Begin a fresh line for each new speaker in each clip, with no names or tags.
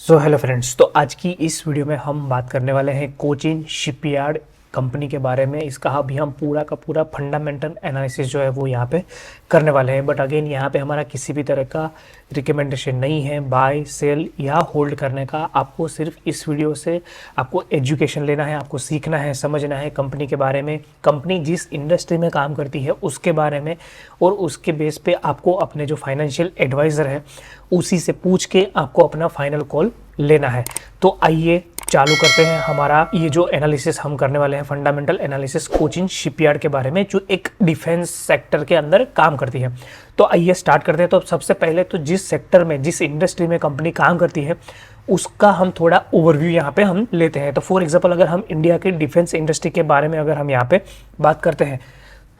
Hello friends, तो आज की इस वीडियो में हम बात करने वाले हैं कोचिन शिपयार्ड कंपनी के बारे में। इसका अभी हम पूरा का पूरा फंडामेंटल एनालिसिस जो है वो यहाँ पे करने वाले हैं। बट अगेन यहाँ पे हमारा किसी भी तरह का रिकमेंडेशन नहीं है बाय सेल या होल्ड करने का। आपको सिर्फ इस वीडियो से आपको एजुकेशन लेना है, आपको सीखना है, समझना है कंपनी के बारे में, कंपनी जिस इंडस्ट्री में काम करती है उसके बारे में, और उसके बेस पे आपको अपने जो फाइनेंशियल एडवाइज़र है उसी से पूछ के आपको अपना फाइनल कॉल लेना है। तो आइए चालू करते हैं हमारा ये जो एनालिसिस हम करने वाले हैं, फंडामेंटल एनालिसिस कोचिन शिपयार्ड के बारे में, जो एक डिफेंस सेक्टर के अंदर काम करती है। तो आइए स्टार्ट करते हैं। तो सबसे पहले तो जिस सेक्टर में, जिस इंडस्ट्री में कंपनी काम करती है उसका हम थोड़ा ओवरव्यू यहाँ पे हम लेते हैं। तो फॉर एग्जांपल अगर हम इंडिया के डिफेंस इंडस्ट्री के बारे में अगर हम यहाँ पे बात करते हैं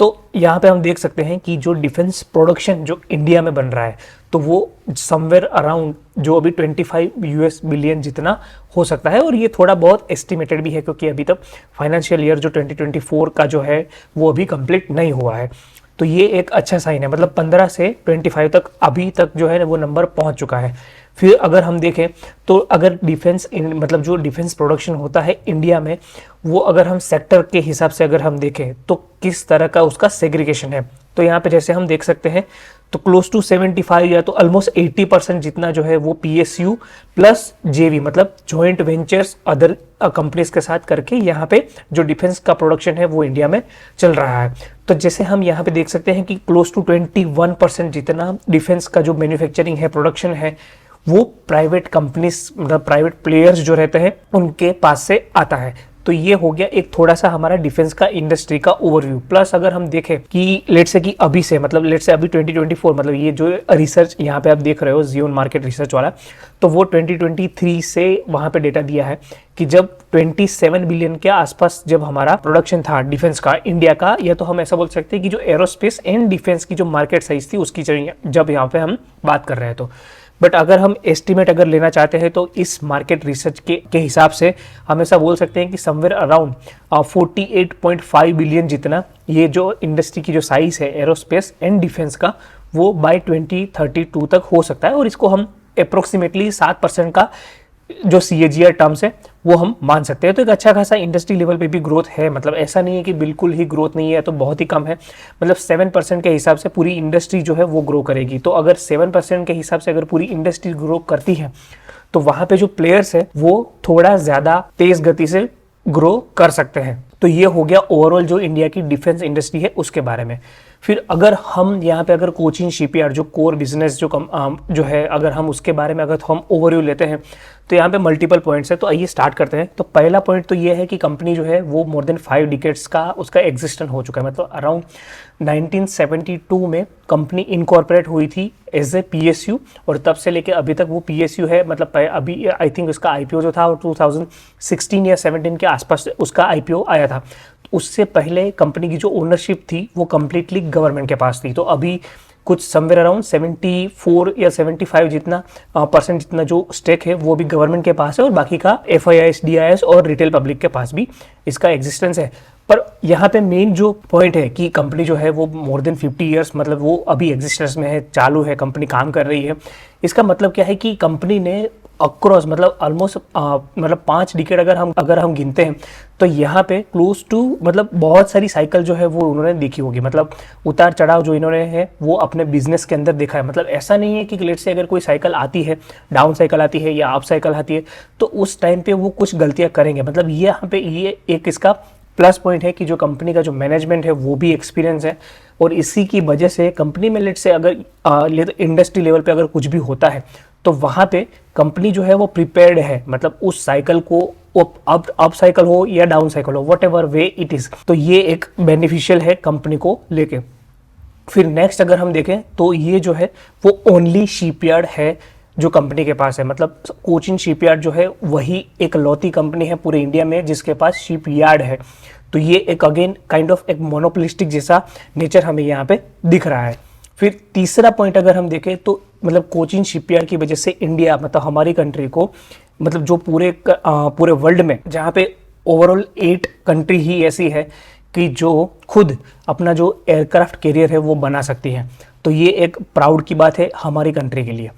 तो यहाँ पे हम देख सकते हैं कि जो डिफेंस प्रोडक्शन जो इंडिया में बन रहा है तो वो समवेयर अराउंड जो अभी 25 यूएस बिलियन जितना हो सकता है। और ये थोड़ा बहुत एस्टिमेटेड भी है क्योंकि अभी तक फाइनेंशियल ईयर जो 2024 का जो है वो अभी कंप्लीट नहीं हुआ है। तो ये एक अच्छा साइन है, मतलब 15 से 25 तक अभी तक जो है वो नंबर पहुंच चुका है। फिर अगर हम देखें तो अगर डिफेंस मतलब जो डिफेंस प्रोडक्शन होता है इंडिया में, वो अगर हम सेक्टर के हिसाब से अगर हम देखें तो किस तरह का उसका सेग्रीगेशन है। तो यहाँ पे जैसे हम देख सकते हैं तो क्लोज टू 75 या तो ऑलमोस्ट 80% जितना जो है वो पीएसयू प्लस जेवी मतलब जॉइंट वेंचर्स अदर कंपनीज के साथ करके यहाँ पे जो डिफेंस का प्रोडक्शन है वो इंडिया में चल रहा है। तो जैसे हम यहाँ पे देख सकते हैं कि क्लोज टू 21% जितना डिफेंस का जो मैन्युफैक्चरिंग है, प्रोडक्शन है, वो प्राइवेट कंपनीज मतलब प्राइवेट प्लेयर्स जो रहते हैं उनके पास से आता है। तो ये हो गया एक थोड़ा सा हमारा डिफेंस का इंडस्ट्री का ओवरव्यू। प्लस अगर हम देखें कि लेट से कि अभी से मतलब लेट से अभी 2024 मतलब ये जो रिसर्च यहाँ पे आप देख रहे हो जियोन मार्केट रिसर्च वाला, तो वो 2023 से वहाँ पे डेटा दिया है कि जब 27 बिलियन के आसपास जब हमारा प्रोडक्शन था डिफेंस का इंडिया का, या तो हम ऐसा बोल सकते हैं कि जो एरोस्पेस एंड डिफेंस की जो मार्केट साइज थी उसकी जब यहाँ पे हम बात कर रहे हैं। तो बट अगर हम एस्टिमेट अगर लेना चाहते हैं तो इस मार्केट रिसर्च के हिसाब से हम ऐसा बोल सकते हैं कि समवेयर अराउंड 48.5 बिलियन जितना ये जो इंडस्ट्री की जो साइज है एरोस्पेस एंड डिफेंस का वो बाय 2032 तक हो सकता है। और इसको हम अप्रोक्सीमेटली 7% का जो CAGR टर्म्स है वो हम मान सकते हैं। तो एक अच्छा खासा इंडस्ट्री लेवल पे भी ग्रोथ है, मतलब ऐसा नहीं है कि बिल्कुल ही ग्रोथ नहीं है, तो बहुत ही कम है। मतलब 7% के हिसाब से पूरी इंडस्ट्री जो है वो ग्रो करेगी। तो अगर 7% के हिसाब से अगर पूरी इंडस्ट्री ग्रो करती है तो वहाँ पे जो प्लेयर्स है वो थोड़ा ज़्यादा तेज़ गति से ग्रो कर सकते हैं। तो ये हो गया ओवरऑल जो इंडिया की डिफेंस इंडस्ट्री है उसके बारे में। फिर अगर हम यहाँ पे अगर कोचिन शिपयार्ड जो कोर बिजनेस जो है अगर हम उसके बारे में अगर हम ओवरव्यू लेते हैं तो यहाँ पे मल्टीपल पॉइंट्स है। तो आइए स्टार्ट करते हैं। तो पहला पॉइंट तो ये है कि कंपनी जो है वो मोर देन 5 डिकेड्स का उसका एग्जिस्टेंस हो चुका है। मतलब अराउंड 1972 में कंपनी इनकॉर्पोरेट हुई थी एज ए PSU, और तब से लेके अभी तक वो PSU है। मतलब अभी आई थिंक उसका IPO जो था 2016 या 17 के आसपास उसका IPO आया था। उससे पहले कंपनी की जो ओनरशिप थी वो कम्प्लीटली गवर्नमेंट के पास थी। तो अभी कुछ समवेयर अराउंड 74 या 75 जितना परसेंट जितना जो स्टेक है वो भी गवर्नमेंट के पास है, और बाकी का FIIs, DIS और रिटेल पब्लिक के पास भी इसका एग्जिस्टेंस है। पर यहाँ पे मेन जो पॉइंट है कि कंपनी जो है वो मोर देन 50 ईयर्स मतलब वो अभी एग्जिस्टेंस में है, चालू है, कंपनी काम कर रही है। इसका मतलब क्या है कि कंपनी ने अक्रॉस मतलब ऑलमोस्ट मतलब 5 डिकेड अगर हम गिनते हैं तो यहाँ पे क्लोज टू मतलब बहुत सारी साइकिल जो है वो उन्होंने देखी होगी। मतलब उतार चढ़ाव जो इन्होंने है वो अपने बिजनेस के अंदर देखा है। मतलब ऐसा नहीं है कि लेट से अगर कोई साइकिल आती है, डाउन साइकिल आती है या अप साइकिल आती है, तो उस टाइम पे वो कुछ गलतियाँ करेंगे। मतलब ये यहाँ पे ये एक इसका प्लस पॉइंट है कि जो कंपनी का जो मैनेजमेंट है वो भी एक्सपीरियंस है, और इसी की वजह से कंपनी में लेट से अगर इंडस्ट्री लेवल पे अगर कुछ भी होता है तो वहाँ पे कंपनी जो है वो प्रिपेयर्ड है। मतलब उस साइकिल को अप साइकिल हो या डाउन साइकिल हो, what ever way it is, तो ये एक बेनिफिशियल है कंपनी को लेके। फिर नेक्स्ट अगर हम देखें तो ये जो है वो ओनली शिपयार्ड है जो कंपनी के पास है। मतलब कोचिन शिपयार्ड जो है वही एक लौती कंपनी है पूरे इंडिया में जिसके पास शिपयार्ड है। तो ये एक अगेन काइंड ऑफ एक मोनोपोलिस्टिक जैसा नेचर हमें यहाँ पे दिख रहा है। फिर तीसरा पॉइंट अगर हम देखें तो मतलब कोचिन शिपयार्ड की वजह से इंडिया मतलब हमारी कंट्री को मतलब जो पूरे वर्ल्ड में जहाँ पे ओवरऑल 8 कंट्री ही ऐसी है कि जो खुद अपना जो एयरक्राफ्ट कैरियर है वो बना सकती है। तो ये एक प्राउड की बात है हमारी कंट्री के लिए।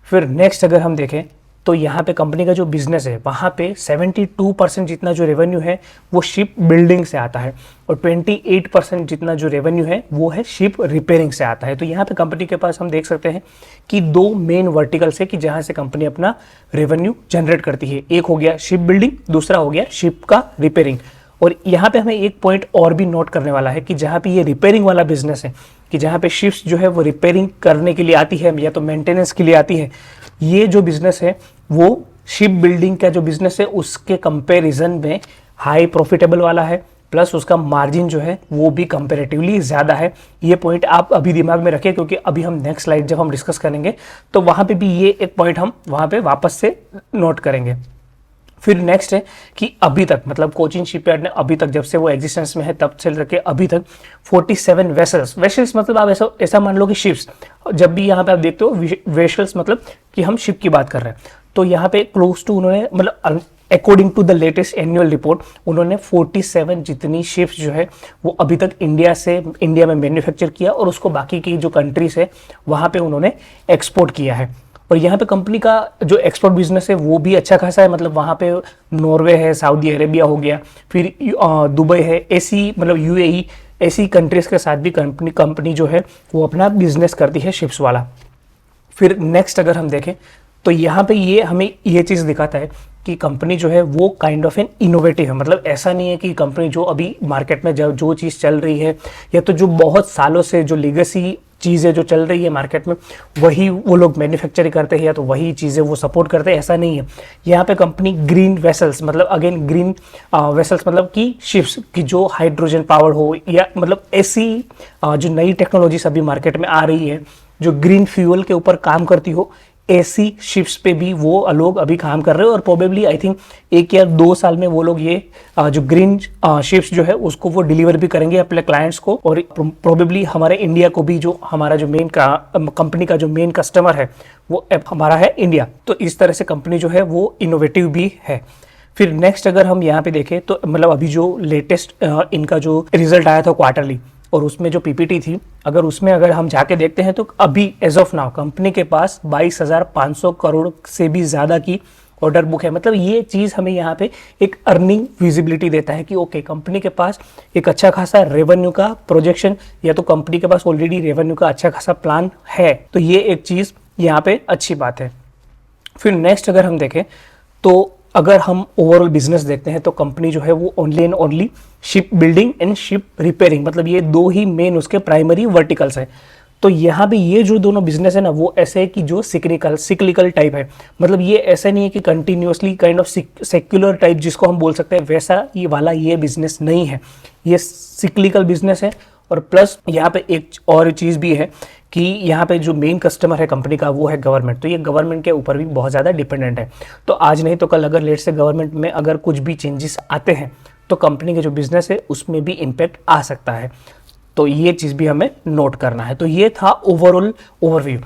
फिर नेक्स्ट अगर हम देखें तो यहाँ पे कंपनी का जो बिजनेस है वहाँ पे 72% जितना जो रेवेन्यू है वो शिप बिल्डिंग से आता है और 28% जितना जो रेवेन्यू है वो है शिप रिपेयरिंग से आता है। तो यहाँ पे कंपनी के पास हम देख सकते हैं कि दो मेन वर्टिकल्स है कि जहाँ से कंपनी अपना रेवेन्यू जनरेट करती है। एक हो गया शिप बिल्डिंग, दूसरा हो गया शिप का रिपेयरिंग। और यहाँ पे हमें एक पॉइंट और भी नोट करने वाला है कि जहाँ पे ये रिपेयरिंग वाला बिजनेस है कि जहाँ पे शिप्स जो है वो रिपेयरिंग करने के लिए आती है या तो मेंटेनेंस के लिए आती है, ये जो बिजनेस है वो शिप बिल्डिंग का जो बिजनेस है उसके कंपैरिजन में हाई प्रॉफिटेबल वाला है, प्लस उसका मार्जिन जो है वो भी कंपैरेटिवली ज़्यादा है। ये पॉइंट आप अभी दिमाग में रखें क्योंकि अभी हम नेक्स्ट स्लाइड जब हम डिस्कस करेंगे तो वहाँ पे भी ये एक पॉइंट हम वहाँ पे वापस से नोट करेंगे। फिर नेक्स्ट है कि अभी तक मतलब कोचिन शिपयार्ड ने अभी तक जब से वो एग्जिस्टेंस में है तब से लेकर अभी तक 47 वेसल्स मतलब आप ऐसा मान लो कि शिप्स, जब भी यहाँ पे आप देखते हो वेसल्स मतलब कि हम शिप की बात कर रहे हैं, तो यहाँ पे क्लोज टू उन्होंने मतलब according to the latest annual report उन्होंने 47 जितनी शिप्स जो है वो अभी तक इंडिया में मैन्युफैक्चर किया और उसको बाकी की जो कंट्रीज है वहाँ पे उन्होंने एक्सपोर्ट किया है। और यहाँ पे कंपनी का जो एक्सपोर्ट बिजनेस है वो भी अच्छा खासा है, मतलब वहाँ पे नॉर्वे है, सऊदी अरेबिया हो गया, फिर दुबई है, ऐसी मतलब यूएई, ऐसी कंट्रीज के साथ भी कंपनी जो है वो अपना बिजनेस करती है शिप्स वाला। फिर नेक्स्ट अगर हम देखें तो यहाँ पे ये हमें ये चीज़ दिखाता है कि कंपनी जो है वो काइंड ऑफ एन इनोवेटिव है। मतलब ऐसा नहीं है कि कंपनी जो अभी मार्केट में जो चीज़ चल रही है या तो जो बहुत सालों से जो लीगेसी चीज़ें जो चल रही है मार्केट में वही वो लोग मैन्युफैक्चरिंग करते हैं या तो वही चीज़ें वो सपोर्ट करते हैं, ऐसा नहीं है। यहाँ पे कंपनी ग्रीन वेसल्स मतलब अगेन ग्रीन वेसल्स मतलब कि शिप्स की जो हाइड्रोजन पावर हो या मतलब ऐसी जो नई टेक्नोलॉजीज अभी मार्केट में आ रही है जो ग्रीन फ्यूल के ऊपर काम करती हो, ऐसी शिप्स पे भी वो लोग अभी काम कर रहे हैं और प्रोबेबली आई थिंक 1 या 2 साल में वो लोग ये जो ग्रीन शिप्स जो है उसको वो डिलीवर भी करेंगे अपने क्लाइंट्स को। और प्रोबेबली हमारे इंडिया को भी जो हमारा जो मेन कंपनी का जो मेन कस्टमर है वो हमारा है इंडिया। तो इस तरह से कंपनी जो है वो इनोवेटिव भी है। फिर नेक्स्ट अगर हम यहाँ पे देखें तो मतलब अभी जो लेटेस्ट इनका जो रिजल्ट आया था क्वार्टरली और उसमें जो पीपीटी थी अगर हम जाके देखते हैं तो अभी एज ऑफ नाउ कंपनी के पास 22,500 करोड़ से भी ज़्यादा की ऑर्डर बुक है। मतलब ये चीज़ हमें यहाँ पे एक अर्निंग विजिबिलिटी देता है कि ओके कंपनी के पास एक अच्छा खासा रेवेन्यू का प्रोजेक्शन या तो कंपनी के पास ऑलरेडी रेवेन्यू का अच्छा खासा प्लान है। तो ये एक चीज़ यहाँ पे अच्छी बात है। फिर नेक्स्ट अगर हम देखें तो अगर हम ओवरऑल बिजनेस देखते हैं तो कंपनी जो है वो only and only ship building and ship repairing मतलब ये दो ही मेन उसके प्राइमरी वर्टिकल्स है। तो यहाँ पे ये जो दोनों बिजनेस है ना वो ऐसे है कि जो सिक्लिकल टाइप है। मतलब ये ऐसा नहीं है कि continuously kind of secular type जिसको हम बोल सकते हैं वैसा ये वाला ये बिजनेस नहीं है, ये सिक्लिकल बिजनेस है। और प्लस यहाँ पे एक और चीज़ भी है कि यहाँ पे जो मेन कस्टमर है कंपनी का वो है गवर्नमेंट। तो ये गवर्नमेंट के ऊपर भी बहुत ज़्यादा डिपेंडेंट है। तो आज नहीं तो कल अगर लेट से गवर्नमेंट में अगर कुछ भी चेंजेस आते हैं तो कंपनी के जो बिजनेस है उसमें भी इम्पैक्ट आ सकता है। तो ये चीज़ भी हमें नोट करना है। तो ये था ओवरऑल ओवरव्यू।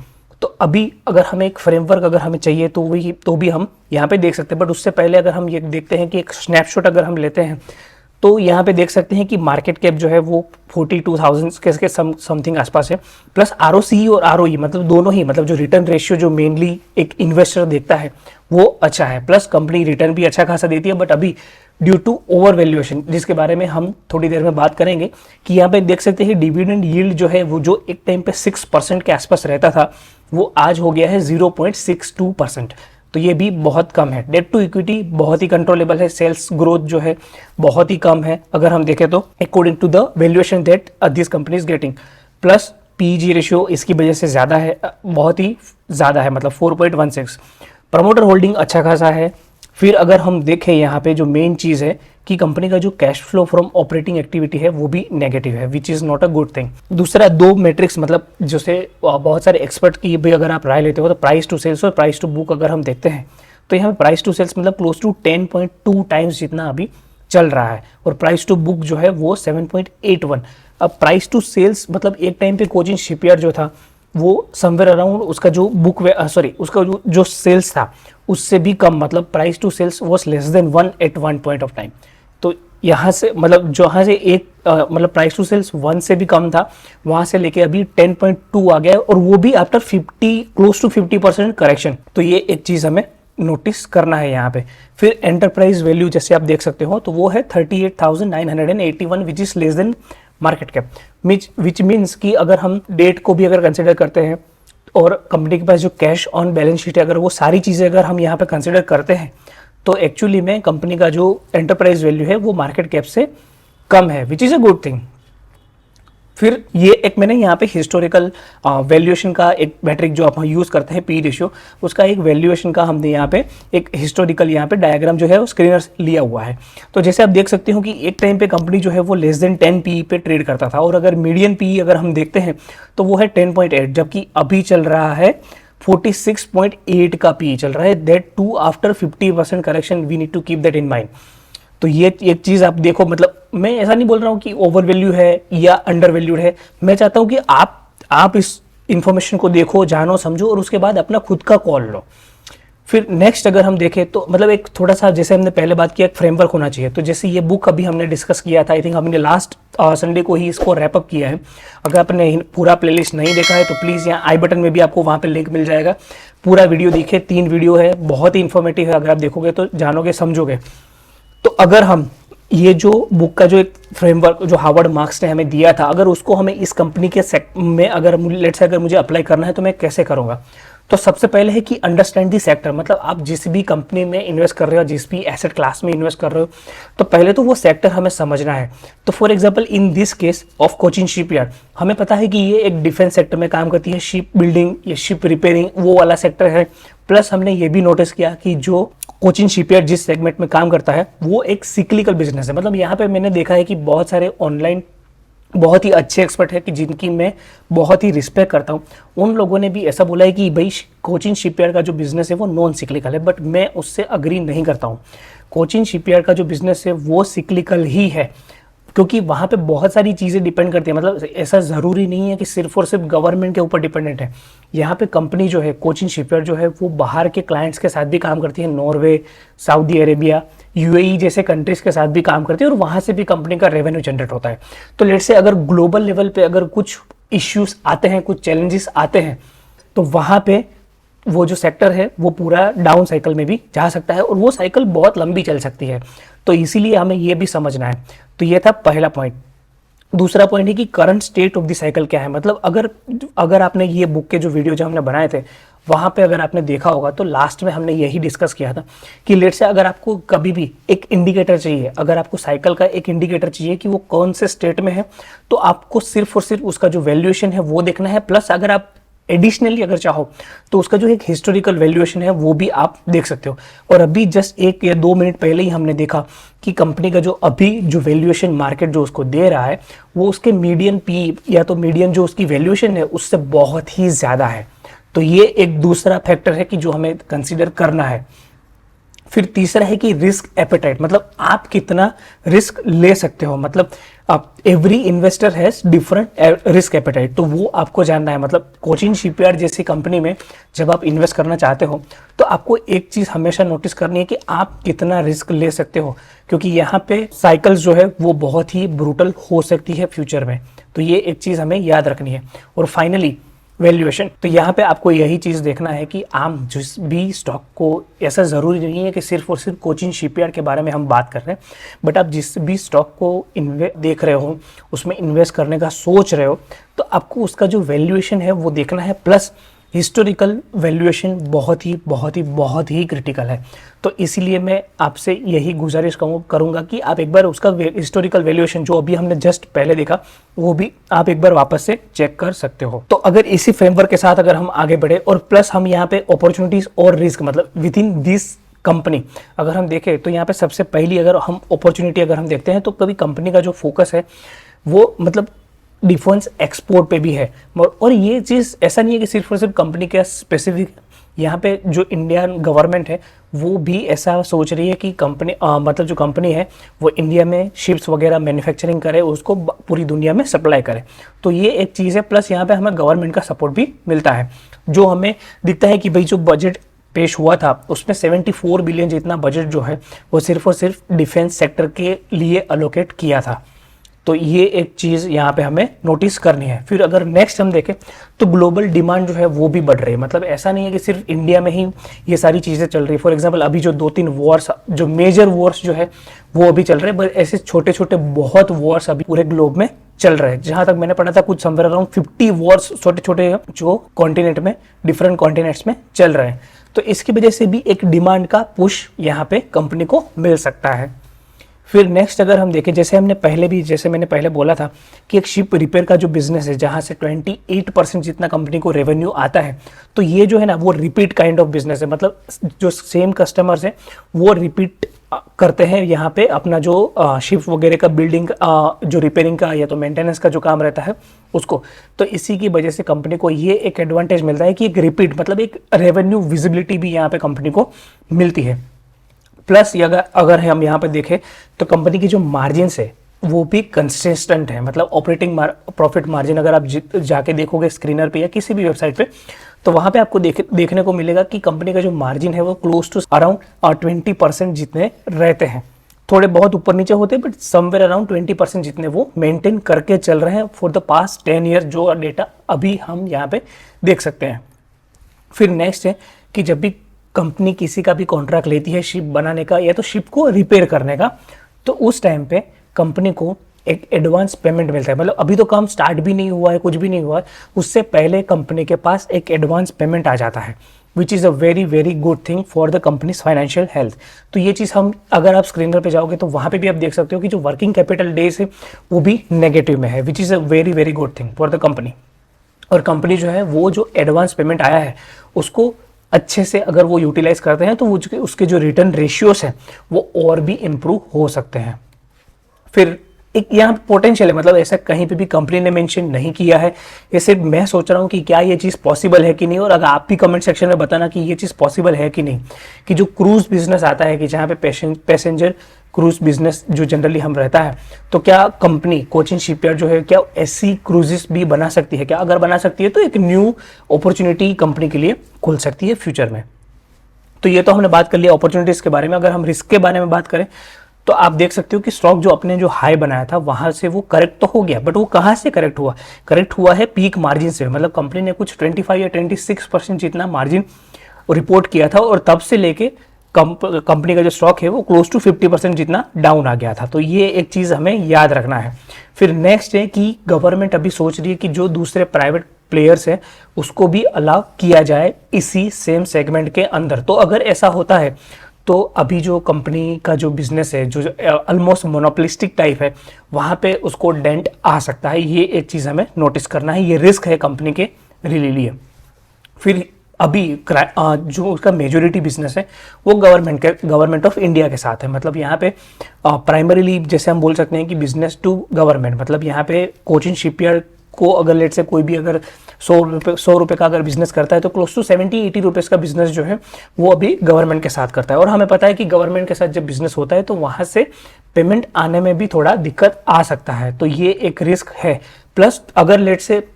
तो अभी अगर हमें एक फ्रेमवर्क अगर हमें चाहिए तो भी हम यहाँ पे देख सकते हैं। बट उससे पहले अगर हम ये देखते हैं कि एक स्नैपशॉट अगर हम लेते हैं तो यहाँ पे देख सकते हैं कि मार्केट कैप जो है वो 42,000 के समथिंग आसपास है, प्लस ROCE और ROE मतलब दोनों ही मतलब जो रिटर्न रेशियो जो मेनली एक इन्वेस्टर देखता है वो अच्छा है, प्लस कंपनी रिटर्न भी अच्छा खासा देती है। बट अभी ड्यू टू ओवर वैल्यूएशन जिसके बारे में हम थोड़ी देर में बात करेंगे कि यहाँ पे देख सकते हैं डिविडेंड यील्ड जो है वो जो एक टाइम पे 6% के आसपास रहता था वो आज हो गया है 0.62%। तो ये भी बहुत कम है। डेट टू इक्विटी बहुत ही कंट्रोलेबल है, सेल्स ग्रोथ जो है बहुत ही कम है अगर हम देखें तो according to the valuation that this company is getting, plus PEG ratio इसकी वजह से ज़्यादा है, बहुत ही ज़्यादा है मतलब 4.16। प्रमोटर होल्डिंग अच्छा खासा है। फिर अगर हम देखें यहाँ पे जो मेन चीज़ है कि कंपनी का जो cash flow from operating activity है वो भी नेगेटिव है, which is not a good thing. दूसरा दो मैट्रिक्स मतलब जैसे बहुत सारे एक्सपर्ट की भी अगर आप राय लेते हो तो प्राइस टू सेल्स और प्राइस टू बुक अगर हम देखते हैं तो यहाँ पे प्राइस टू सेल्स मतलब क्लोज टू 10.2 टाइम्स जितना अभी चल रहा है और प्राइस टू बुक जो है वो 7.81। अब प्राइस टू सेल्स मतलब एक टाइम पे कोचिन शिपयार्ड जो था वो समवेयर अराउंड उसका जो बुक उसका जो सेल्स था उससे भी कम, मतलब price to sales was less than 1 at one point of time. तो यहाँ से मतलब जहाँ से एक मतलब प्राइस टू सेल्स 1 से भी कम था वहाँ से लेके अभी 10.2 आ गया और वो भी आफ्टर 50 क्लोज टू 50% करेक्शन। तो ये एक चीज़ हमें नोटिस करना है यहाँ पे। फिर एंटरप्राइज वैल्यू जैसे आप देख सकते हो तो वो है 38,981 which is less than market cap, which means कि अगर हम डेट को भी अगर कंसिडर करते हैं और कंपनी के पास जो कैश ऑन बैलेंस शीट है अगर वो सारी चीज़ें अगर हम यहाँ पे कंसिडर करते हैं तो एक्चुअली में कंपनी का जो एंटरप्राइज वैल्यू है वो मार्केट कैप से कम है, which is a good thing. फिर ये एक मैंने यहाँ पे हिस्टोरिकल वैल्यूएशन का एक मैट्रिक जो आप यूज़ करते हैं पी रेशियो, उसका एक वैल्यूएशन का हमने यहाँ पे एक हिस्टोरिकल यहाँ पे डायग्राम जो है वो स्क्रीनर लिया हुआ है। तो जैसे आप देख सकते हो कि एक टाइम पे कंपनी जो है वो लेस देन 10 पी पे ट्रेड करता था और अगर मीडियन पी अगर हम देखते हैं तो वो है 10.8, जबकि अभी चल रहा है 46.8 का पी चल रहा है, that too after 50% correction, we need to keep that in mind. तो ये एक चीज़ आप देखो, मतलब मैं ऐसा नहीं बोल रहा हूँ कि ओवर वैल्यू है या अंडर वैल्यूड है, मैं चाहता हूँ कि आप इस इंफॉर्मेशन को देखो, जानो, समझो और उसके बाद अपना खुद का कॉल लो। फिर नेक्स्ट अगर हम देखें तो मतलब एक थोड़ा सा जैसे हमने पहले बात किया, एक फ्रेमवर्क होना चाहिए। तो जैसे ये बुक अभी हमने डिस्कस किया था, आई थिंक हमने लास्ट संडे को ही इसको रैप अप किया है। अगर आपने पूरा प्लेलिस्ट नहीं देखा है तो प्लीज़ यहाँ आई बटन में भी आपको वहाँ पे लिंक मिल जाएगा, पूरा वीडियो देखिए, 3 वीडियो है, बहुत ही इन्फॉर्मेटिव है, अगर आप देखोगे तो जानोगे, समझोगे। तो अगर हम ये जो बुक का जो एक फ्रेमवर्क जो हार्वर्ड मार्क्स ने हमें दिया था, अगर उसको हमें इस कंपनी के सेक्टर में अगर लेट्स से अगर मुझे अप्लाई करना है तो मैं कैसे करूँगा। तो सबसे पहले है कि अंडरस्टैंड दी सेक्टर, मतलब आप जिस भी कंपनी में इन्वेस्ट कर रहे हो, जिस भी एसेट क्लास में इन्वेस्ट कर रहे हो, तो पहले तो वो सेक्टर हमें समझना है। तो for example in this case of Cochin shipyard, हमें पता है कि ये एक डिफेंस सेक्टर में काम करती है, शिप बिल्डिंग या शिप रिपेयरिंग वो वाला सेक्टर है। प्लस हमने ये भी नोटिस किया कि जो कोचिन शिपयार्ड जिस सेगमेंट में काम करता है वो एक सिक्लिकल बिजनेस है। मतलब यहाँ पे मैंने देखा है कि बहुत सारे ऑनलाइन बहुत ही अच्छे एक्सपर्ट है कि जिनकी मैं बहुत ही रिस्पेक्ट करता हूँ, उन लोगों ने भी ऐसा बोला है कि भाई कोचिन शिपयार्ड का जो बिजनेस है वो नॉन सिक्लिकल है, बट मैं उससे अग्री नहीं करता हूँ। कोचिन शिपयार्ड का जो बिजनेस है वो सिक्लिकल ही है, क्योंकि वहाँ पे बहुत सारी चीज़ें डिपेंड करती है। मतलब ऐसा ज़रूरी नहीं है कि सिर्फ और सिर्फ गवर्नमेंट के ऊपर डिपेंडेंट है। यहाँ पे कंपनी जो है कोचिन शिपयार्ड जो है वो बाहर के क्लाइंट्स के साथ भी काम करती है, नॉर्वे, सऊदी अरेबिया, यूएई जैसे कंट्रीज़ के साथ भी काम करती है और वहाँ से भी कंपनी का रेवेन्यू जनरेट होता है। तो लेट से अगर ग्लोबल लेवल पे अगर कुछ इश्यूज आते हैं, कुछ चैलेंजेस आते हैं, तो वहाँ पे वो जो सेक्टर है वो पूरा डाउन साइकिल में भी जा सकता है और वो साइकिल बहुत लंबी चल सकती है। तो इसीलिए हमें ये भी समझना है। तो ये था पहला पॉइंट। दूसरा पॉइंट है कि current state of the cycle क्या है। मतलब अगर आपने ये बुक के जो वीडियो जो हमने बनाए थे वहाँ पे अगर आपने देखा होगा तो लास्ट में हमने यही डिस्कस किया था कि लेट से अगर आपको कभी भी एक इंडिकेटर चाहिए, अगर आपको साइकिल का एक इंडिकेटर चाहिए कि वो कौन से स्टेट में है, तो आपको सिर्फ और सिर्फ उसका जो वैल्यूएशन है वो देखना है। प्लस अगर आप एडिशनली अगर चाहो तो उसका जो एक हिस्टोरिकल वैल्यूएशन है वो भी आप देख सकते हो। और अभी जस्ट 1 या 2 मिनट पहले ही हमने देखा कि कंपनी का जो अभी जो वैल्यूएशन मार्केट जो उसको दे रहा है वो उसके मीडियन पी या तो मीडियन जो उसकी वैल्यूएशन है उससे बहुत ही ज़्यादा है। तो ये एक दूसरा फैक्टर है कि जो हमें कंसीडर करना है। फिर तीसरा है कि रिस्क एपेटाइट, मतलब आप कितना रिस्क ले सकते हो। मतलब every investor has different risk appetite, तो वो आपको जानना है। मतलब कोचिन शिपयार्ड जैसी कंपनी में जब आप इन्वेस्ट करना चाहते हो तो आपको एक चीज़ हमेशा नोटिस करनी है कि आप कितना रिस्क ले सकते हो, क्योंकि यहाँ पे साइकिल्स जो है वो बहुत ही ब्रूटल हो सकती है फ्यूचर में। तो ये एक चीज़ हमें याद रखनी है। और फाइनली वैल्यूएशन, तो यहाँ पे आपको यही चीज़ देखना है कि आप जिस भी स्टॉक को, ऐसा ज़रूरी नहीं है कि सिर्फ और सिर्फ कोचिन शिपयार्ड के बारे में हम बात कर रहे हैं, बट आप जिस भी स्टॉक को देख रहे हो, उसमें इन्वेस्ट करने का सोच रहे हो, तो आपको उसका जो वैल्यूएशन है वो देखना है। प्लस हिस्टोरिकल वैल्यूएशन बहुत ही क्रिटिकल है। तो इसीलिए मैं आपसे यही गुजारिश करूंगा कि आप एक बार उसका हिस्टोरिकल वैल्यूएशन जो अभी हमने जस्ट पहले देखा वो भी आप एक बार वापस से चेक कर सकते हो। तो अगर इसी फ्रेमवर्क के साथ अगर हम आगे बढ़े और प्लस हम यहाँ पे अपॉर्चुनिटीज और रिस्क, मतलब विद इन दिस कंपनी अगर हम देखें तो यहाँ पे सबसे पहली अगर हम अपॉर्चुनिटी अगर हम देखते हैं तो कभी कंपनी का जो फोकस है वो मतलब डिफेंस एक्सपोर्ट पे भी है। और ये चीज़ ऐसा नहीं है कि सिर्फ और सिर्फ कंपनी का स्पेसिफिक, यहाँ पे जो इंडियन गवर्नमेंट है वो भी ऐसा सोच रही है कि कंपनी मतलब जो कंपनी है वो इंडिया में शिप्स वगैरह मैन्युफैक्चरिंग करे, उसको पूरी दुनिया में सप्लाई करे। तो ये एक चीज़ है। प्लस यहाँ पे हमें गवर्नमेंट का सपोर्ट भी मिलता है, जो हमें दिखता है कि भाई जो बजट पेश हुआ था उसमें 74 बिलियन जितना बजट जो है वो सिर्फ और सिर्फ डिफेंस सेक्टर के लिए अलोकेट किया था। तो ये एक चीज़ यहाँ पे हमें नोटिस करनी है। फिर अगर नेक्स्ट हम देखें तो ग्लोबल डिमांड जो है वो भी बढ़ रही है। मतलब ऐसा नहीं है कि सिर्फ इंडिया में ही ये सारी चीज़ें चल रही है। फॉर एग्जांपल अभी जो 2-3 वॉर्स, जो मेजर वॉर्स जो है वो अभी चल रहे हैं, बट ऐसे छोटे छोटे बहुत वॉर्स अभी पूरे ग्लोब में चल रहे हैं। जहां तक मैंने पढ़ा था कुछ समवेयर अराउंड 50 वॉर्स छोटे छोटे जो कॉन्टिनेंट में, डिफरेंट कॉन्टिनेंट्स में चल रहे हैं। तो इसकी वजह से भी एक डिमांड का पुश यहाँ पे कंपनी को मिल सकता है। फिर नेक्स्ट अगर हम देखें, जैसे मैंने पहले बोला था कि एक शिप रिपेयर का जो बिजनेस है जहाँ से 28% जितना कंपनी को रेवेन्यू आता है, तो ये जो है ना वो रिपीट काइंड ऑफ बिजनेस है। मतलब जो सेम कस्टमर्स हैं वो रिपीट करते हैं यहाँ पे अपना जो शिप वगैरह का बिल्डिंग, जो रिपेयरिंग का या तो मेंटेनेंस का जो काम रहता है उसको। तो इसी की वजह से कंपनी को ये एक एडवांटेज मिलता है कि एक रिपीट, मतलब एक रेवेन्यू विजिबिलिटी भी यहाँ पे कंपनी को मिलती है। प्लस अगर हम यहाँ पे देखें तो कंपनी की जो मार्जिन है वो भी कंसिस्टेंट है। मतलब ऑपरेटिंग प्रॉफिट मार्जिन अगर आप जाके देखोगे स्क्रीनर पे या किसी भी वेबसाइट पे, तो वहाँ पे आपको देखने को मिलेगा कि कंपनी का जो मार्जिन है वो क्लोज टू अराउंड 20% जितने रहते हैं। थोड़े बहुत ऊपर नीचे होते हैं, बट समवेयर अराउंड 20% जितने वो मेंटेन करके चल रहे हैं फॉर द पास्ट 10 ईयर, जो डेटा अभी हम यहाँ पे देख सकते हैं। फिर नेक्स्ट है कि जब भी कंपनी किसी का भी कॉन्ट्रैक्ट लेती है शिप बनाने का या तो शिप को रिपेयर करने का, तो उस टाइम पे कंपनी को एक एडवांस पेमेंट मिलता है। मतलब अभी तो काम स्टार्ट भी नहीं हुआ है, कुछ भी नहीं हुआ है, उससे पहले कंपनी के पास एक एडवांस पेमेंट आ जाता है, which is a very very good thing for the companies financial health. तो ये चीज़ हम, अगर आप स्क्रीनर पे जाओगे तो वहाँ पे भी आप देख सकते हो कि जो वर्किंग कैपिटल डेज है वो भी नेगेटिव में है, which is a very very good thing for the company. और कंपनी जो है वो जो एडवांस पेमेंट आया है उसको अच्छे से अगर वो यूटिलाइज करते हैं तो उसके जो रिटर्न रेशियोज हैं वो और भी इम्प्रूव हो सकते हैं। फिर एक यहाँ पोटेंशियल है, मतलब ऐसा कहीं पे भी कंपनी ने मेंशन नहीं किया है। ऐसे मैं सोच रहा हूँ कि क्या ये चीज़ पॉसिबल है कि नहीं, और अगर आप भी कमेंट सेक्शन में बताना कि ये चीज़ पॉसिबल है कि नहीं, कि जो क्रूज बिजनेस आता है कि जहाँ पे पैसेंजर क्रूज बिजनेस जो जनरली हम रहता है, तो क्या कंपनी कोचिन शिपयार्ड जो है क्या ऐसी क्रूजेस भी बना सकती है क्या? अगर बना सकती है तो एक न्यू अपॉर्चुनिटी कंपनी के लिए खुल सकती है फ्यूचर में। तो ये तो हमने बात कर लिया अपॉर्चुनिटीज़ के बारे में। अगर हम रिस्क के बारे में बात करें तो आप देख सकते हो कि स्टॉक जो अपने जो हाई बनाया था वहां से वो करेक्ट तो हो गया, बट वो कहाँ से करेक्ट हुआ? करेक्ट हुआ है पीक मार्जिन से। मतलब कंपनी ने कुछ 25 या 26% जितना मार्जिन रिपोर्ट किया था, और तब से लेके कंपनी का जो स्टॉक है वो क्लोज टू 50% जितना डाउन आ गया था। तो ये एक चीज़ हमें याद रखना है। फिर नेक्स्ट है कि गवर्नमेंट अभी सोच रही है कि जो दूसरे प्राइवेट प्लेयर्स है उसको भी अलाउ किया जाए इसी सेम सेगमेंट के अंदर। तो अगर ऐसा होता है तो अभी जो कंपनी का जो बिजनेस है जो ऑलमोस्ट मोनोपोलिस्टिक टाइप है, वहाँ पे उसको डेंट आ सकता है। ये एक चीज़ हमें नोटिस करना है, ये रिस्क है कंपनी के लिए। फिर अभी जो उसका मेजोरिटी बिजनेस है वो गवर्नमेंट ऑफ इंडिया के साथ है। मतलब यहाँ पे प्राइमरीली जैसे हम बोल सकते हैं कि बिजनेस टू गवर्नमेंट, मतलब यहाँ पे कोचिन शिपयार्ड को अगर लेट से कोई भी अगर 100 रुपये का अगर बिजनेस करता है तो क्लोज टू 70-80 रुपीज़ का बिजनेस जो है वो अभी गवर्नमेंट के साथ करता है। और हमें पता है कि गवर्नमेंट के साथ जब बिजनेस होता है तो वहाँ से पेमेंट आने में भी थोड़ा दिक्कत आ सकता है, तो ये एक रिस्क है। प्लस अगर लेट से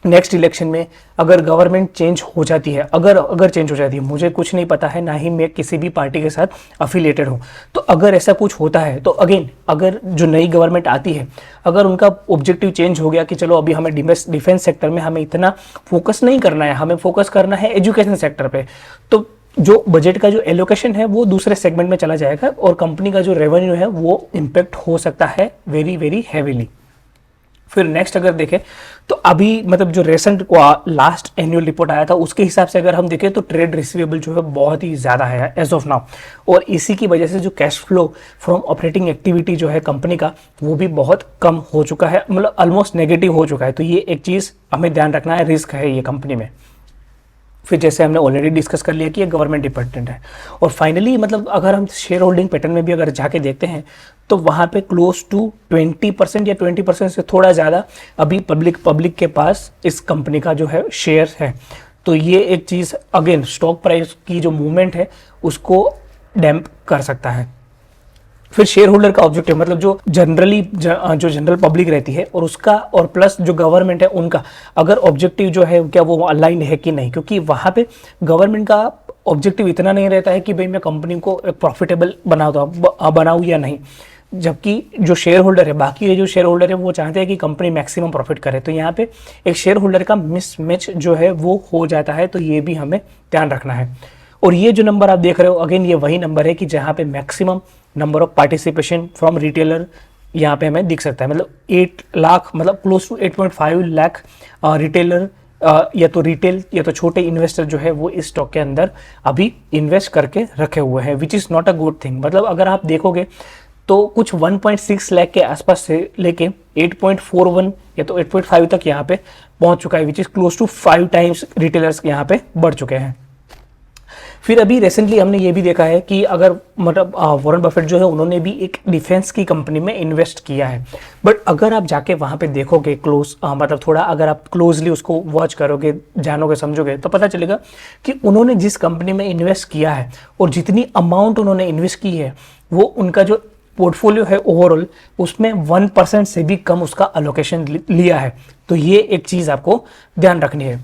नेक्स्ट इलेक्शन में अगर गवर्नमेंट चेंज हो जाती है, अगर चेंज हो जाती है, मुझे कुछ नहीं पता है, ना ही मैं किसी भी पार्टी के साथ अफिलिएटेड हूँ, तो अगर ऐसा कुछ होता है तो अगेन अगर जो नई गवर्नमेंट आती है, अगर उनका ऑब्जेक्टिव चेंज हो गया कि चलो अभी हमें डिफेंस सेक्टर में हमें इतना फोकस नहीं करना है, हमें फोकस करना है एजुकेशन सेक्टर पे, तो जो बजट का जो एलोकेशन है वो दूसरे सेगमेंट में चला जाएगा और कंपनी का जो रेवेन्यू है वो इम्पेक्ट हो सकता है वेरी वेरी हैवीली। फिर नेक्स्ट अगर देखें तो अभी मतलब जो रेसेंट लास्ट एनुअल रिपोर्ट आया था उसके हिसाब से अगर हम देखें तो ट्रेड रिसीवेबल जो है बहुत ही ज़्यादा है एज ऑफ नाउ, और इसी की वजह से जो cash flow from operating activity जो है कंपनी का वो भी बहुत कम हो चुका है, मतलब ऑलमोस्ट नेगेटिव हो चुका है। तो ये एक चीज़ हमें ध्यान रखना है, रिस्क है ये कंपनी में। फिर जैसे हमने ऑलरेडी डिस्कस कर लिया कि ये गवर्नमेंट डिपेंडेंट है। और फाइनली मतलब अगर हम शेयर होल्डिंग पैटर्न में भी अगर जाके देखते हैं तो वहाँ पे क्लोज टू 20% या 20% से थोड़ा ज़्यादा अभी पब्लिक के पास इस कंपनी का जो है शेयर है। तो ये एक चीज़ अगेन स्टॉक प्राइस की जो मूवमेंट है उसको डैम्प कर सकता है। फिर शेयर होल्डर का ऑब्जेक्टिव मतलब जो जनरल पब्लिक रहती है और उसका और प्लस जो गवर्नमेंट है उनका अगर ऑब्जेक्टिव जो है क्या वो अलाइन है कि नहीं, क्योंकि वहाँ पे गवर्नमेंट का ऑब्जेक्टिव इतना नहीं रहता है कि भाई मैं कंपनी को प्रॉफिटेबल बनाऊँ या नहीं। जबकि जो शेयर होल्डर है, बाकी के जो शेयर होल्डर है वो चाहते हैं कि कंपनी मैक्सिमम प्रॉफिट करे, तो यहाँ पे एक शेयर होल्डर का मिसमैच जो है वो हो जाता है, तो ये भी हमें ध्यान रखना है। और ये जो नंबर आप देख रहे हो अगेन ये वही नंबर है कि जहाँ पे maximum number of participation from retailer यहाँ पे हमें दिख सकता है, मतलब 8 लाख, मतलब क्लोज टू 8.5 लाख रिटेलर या तो रिटेल या तो छोटे इन्वेस्टर जो है वो इस स्टॉक के अंदर अभी इन्वेस्ट करके रखे हुए हैं, which is not a good thing. मतलब अगर आप देखोगे तो कुछ 1.6 लाख के आसपास से लेके 8.41 या तो 8.5 तक यहाँ पे पहुंच चुका है, which is close to 5 times retailers यहाँ पे बढ़ चुके हैं। फिर अभी रिसेंटली हमने ये भी देखा है कि अगर मतलब वॉरेन बफेट जो है उन्होंने भी एक डिफेंस की कंपनी में इन्वेस्ट किया है, बट अगर आप जाके वहाँ पे देखोगे मतलब थोड़ा अगर आप क्लोजली उसको वॉच करोगे, जानोगे, समझोगे, तो पता चलेगा कि उन्होंने जिस कंपनी में इन्वेस्ट किया है और जितनी अमाउंट उन्होंने इन्वेस्ट की है वो उनका जो पोर्टफोलियो है ओवरऑल उसमें 1% से भी कम उसका अलोकेशन लिया है। तो ये एक चीज़ आपको ध्यान रखनी है।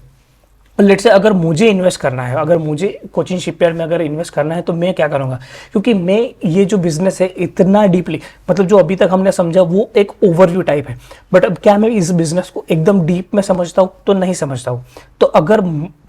लेट से अगर मुझे इन्वेस्ट करना है, अगर मुझे कोचिन शिपयार्ड में अगर इन्वेस्ट करना है तो मैं क्या करूंगा, क्योंकि मैं ये जो बिजनेस है इतना डीपली, मतलब जो अभी तक हमने समझा वो एक ओवरव्यू टाइप है, बट अब क्या मैं इस बिजनेस को एकदम डीप में समझता हूँ तो नहीं समझता हूँ। तो अगर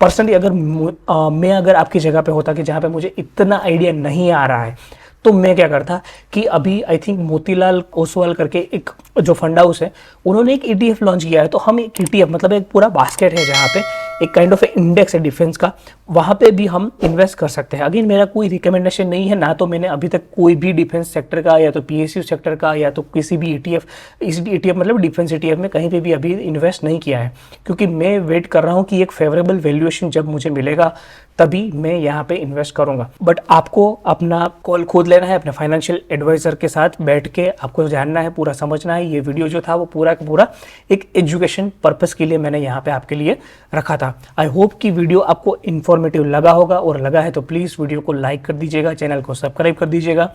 पर्सनली अगर मैं अगर आपकी जगह पे होता कि जहाँ पे मुझे इतना आइडिया नहीं आ रहा है, तो मैं क्या करता कि अभी आई थिंक मोतीलाल ओसवाल करके एक जो फंड हाउस है उन्होंने एक ETF लॉन्च किया है, तो हम एक ETF मतलब एक पूरा बास्केट है जहाँ पे एक काइंड ऑफ इंडेक्स है डिफेंस का, वहाँ पे भी हम इन्वेस्ट कर सकते हैं। अगेन मेरा कोई रिकमेंडेशन नहीं है, ना तो मैंने अभी तक कोई भी डिफेंस सेक्टर का या तो PSU सेक्टर का या तो किसी भी ETF, इस ETF मतलब डिफेंस ETF में कहीं पे भी अभी इन्वेस्ट नहीं किया है, क्योंकि मैं वेट कर रहा हूँ कि एक फेवरेबल वैल्यूएशन जब मुझे मिलेगा तभी मैं यहाँ पे इन्वेस्ट करूँगा। बट आपको अपना कॉल खुद लेना है, अपने फाइनेंशियल एडवाइज़र के साथ बैठ के आपको जानना है, पूरा समझना है। ये वीडियो जो था वो पूरा का पूरा एक एजुकेशन पर्पस के लिए मैंने यहाँ पे आपके लिए रखा था। आई होप कि वीडियो आपको इन्फॉर्मेटिव लगा होगा, और लगा है तो प्लीज़ वीडियो को लाइक कर दीजिएगा, चैनल को सब्सक्राइब कर दीजिएगा,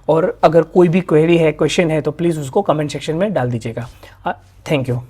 और अगर कोई भी क्वेरी है, क्वेश्चन है तो प्लीज़ उसको कमेंट सेक्शन में डाल दीजिएगा। Thank you.